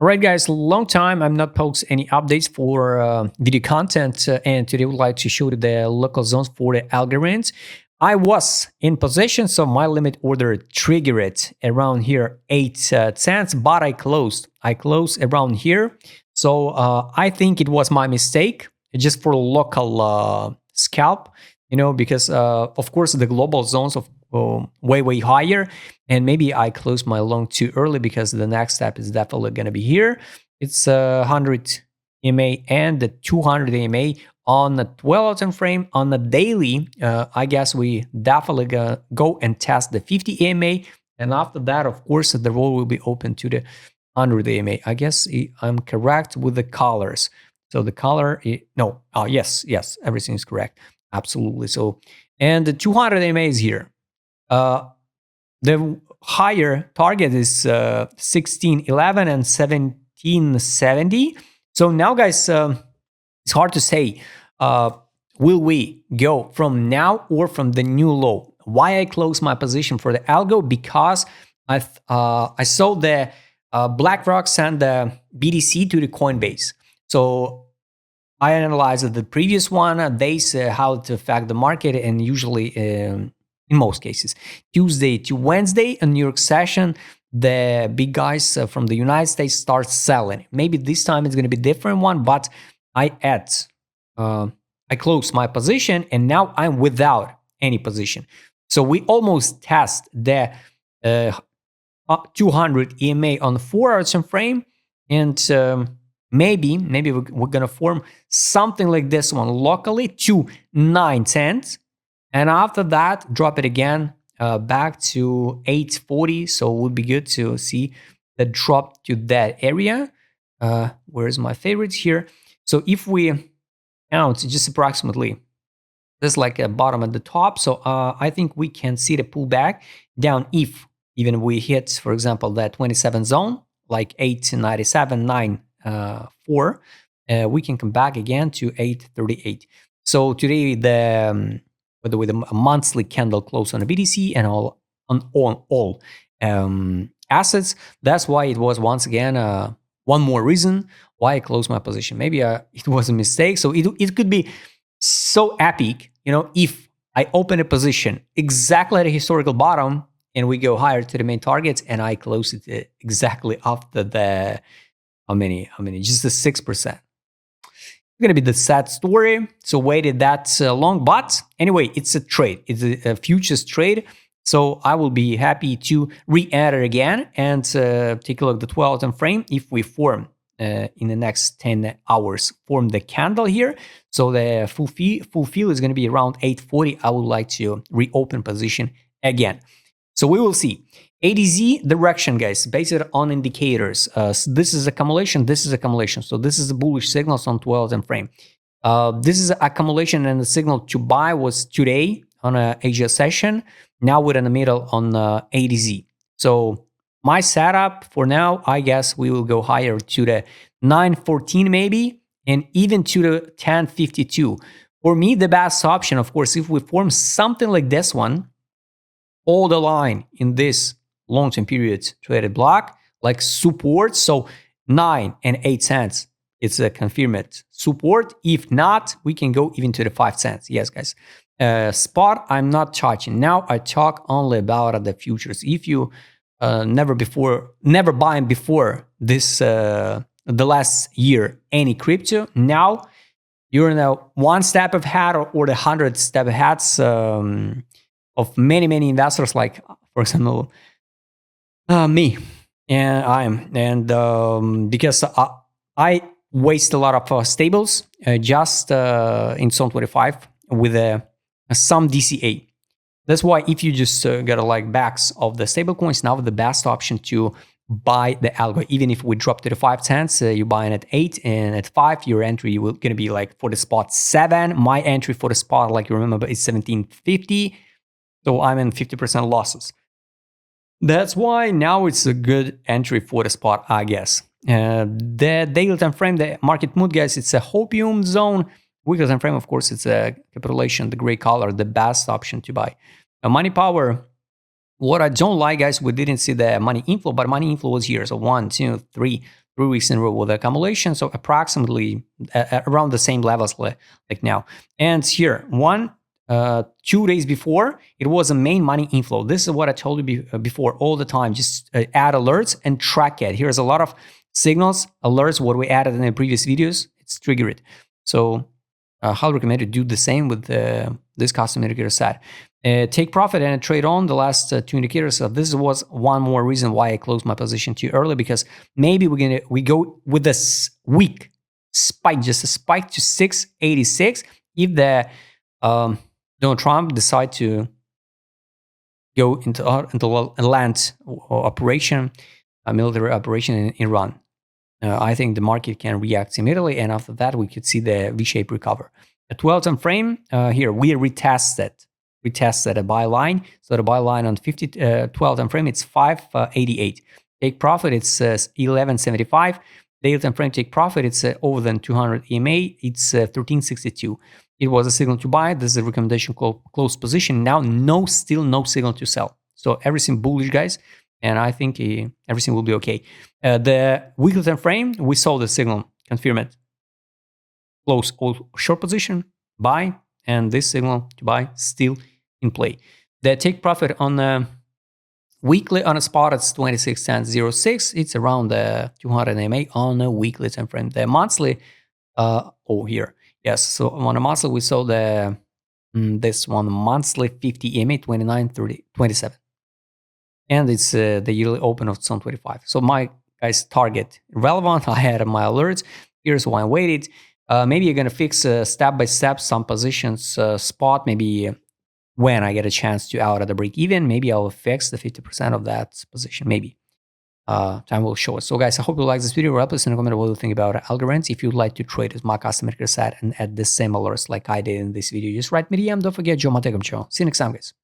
All right, guys, long time I'm not post any updates for video content, and today I would like to show you the local zones for the Algorand. I was in position, so my limit order triggered around here 8 cents, but I closed. I closed around here, so I think it was my mistake just for local scalp, because of course the global zones of way higher, and maybe I closed my long too early because the next step is definitely going to be here. It's 100 EMA and the 200 EMA on the 12-hour time frame. On the daily, I guess we definitely gonna go and test the 50 EMA, and after that, of course, the roll will be open to the 100 EMA. I guess I'm correct with the colors. So the color, yes, everything is correct, absolutely. So, and the 200 EMA is here. The higher target is 1611 and 1770. So now, guys, it's hard to say. Will we go from now or from the new low? Why I closed my position for the Algo? Because I saw the BlackRock send the BTC to the Coinbase. So I analyzed the previous one. They say how to affect the market, and usually in most cases, Tuesday to Wednesday, a New York session, the big guys from the United States start selling. Maybe this time it's going to be a different one, but I closed my position, and now I'm without any position. So we almost test the 200 EMA on the 4-hour time frame, and maybe we're going to form something like this one locally to 9 cents. And after that, drop it again back to 840. So it would be good to see the drop to that area. Where's my favorites here? So if we count just approximately, this is like a bottom at the top. So I think we can see the pullback down if even we hit, for example, that 27 zone, like 897, 94. We can come back again to 838. So today with a monthly candle close on the BTC and all assets. That's why it was once again one more reason why I closed my position. Maybe it was a mistake. So it could be so epic, if I open a position exactly at a historical bottom and we go higher to the main targets, and I close it exactly after the how many? Just the 6%. Going to be the sad story. So waited that long, but anyway, it's a trade. It's a futures trade. So I will be happy to re-enter again and take a look at the 12-hour time frame. If we form in the next 10 hours, form the candle here. So the full fill is going to be around 840. I would like to reopen position again. So we will see. ADZ direction, guys, based on indicators. This is accumulation, this is accumulation. So this is the bullish signals on 12 time frame. This is accumulation, and the signal to buy was today on a Asia session. Now we're in the middle on ADZ. So my setup for now, I guess we will go higher to the 914 maybe, and even to the 1052. For me, the best option, of course, if we form something like this one, all the line in this long-term period traded block, like support. So 9 and 8 cents, it's a confirmed support. If not, we can go even to the 5 cents. Yes, guys. Spot, I'm not touching. Now I talk only about the futures. If you never buying before this, the last year, any crypto, now you're in a one step ahead or the 100 step ahead of many investors, like, for example, me, and because I waste a lot of stables just in zone 25 with some DCA. That's why if you just got like backs of the stable coins, now the best option to buy the Algo. Even if we drop to the 5 cents, you buy it at 8, and at 5 your entry will gonna be like for the spot 7. My entry for the spot, like you remember, is 1750. So I'm in 50% losses. That's why now it's a good entry for the spot, I guess. The daily time frame, the market mood, guys, it's a hopium zone. Weekly time frame, of course, it's a capitulation, the gray color, the best option to buy. Money power, what I don't like, guys, we didn't see the money inflow, but money inflow was here. So 1, 2, 3, 3 weeks in a row with accumulation. So approximately around the same levels like now. And here, 2 days before, it was a main money inflow. This is what I told you before all the time. Just add alerts and track it. Here's a lot of signals, alerts, what we added in the previous videos. It's triggered. So highly recommend to do the same with this custom indicator set. Take profit and trade on the last 2 indicators. So this was one more reason why I closed my position too early, because maybe we go with this weak spike, just a spike to 686. If the Donald Trump decide to go into a land operation, a military operation in Iran, I think the market can react immediately, and after that we could see the V-shaped recover. A 12-time frame, here we retested a buy line. So the buy line on 12-time frame, it's 588. Take profit, it's 1175. Daily time frame take profit, it's over than 200 EMA, it's 1362. It was a signal to buy. This is a recommendation close position. Now, still no signal to sell. So everything bullish, guys. And I think everything will be okay. The weekly time frame, we saw the signal, confirm it. Close all short position, buy, and this signal to buy still in play. The take profit on the weekly on a spot, it's 26.06. It's around 200 EMA on a weekly time frame. The monthly, here. Yes, so on a monthly, we saw this one monthly 50 EMA 29.30.27. And it's the yearly open of 25. So my guys target relevant. I had my alerts. Here's why I waited. Maybe you're gonna fix step by step some positions spot. Maybe when I get a chance to out at the break even, maybe I'll fix the 50% of that position. Maybe time will show us. So guys, I hope you like this video. Wrap us in a comment what you think about Algorand. If you'd like to trade with my custom indicator set and add the same alerts like I did in this video, just write me DM. Don't forget, Joe, my Telegram channel. See you next time, guys.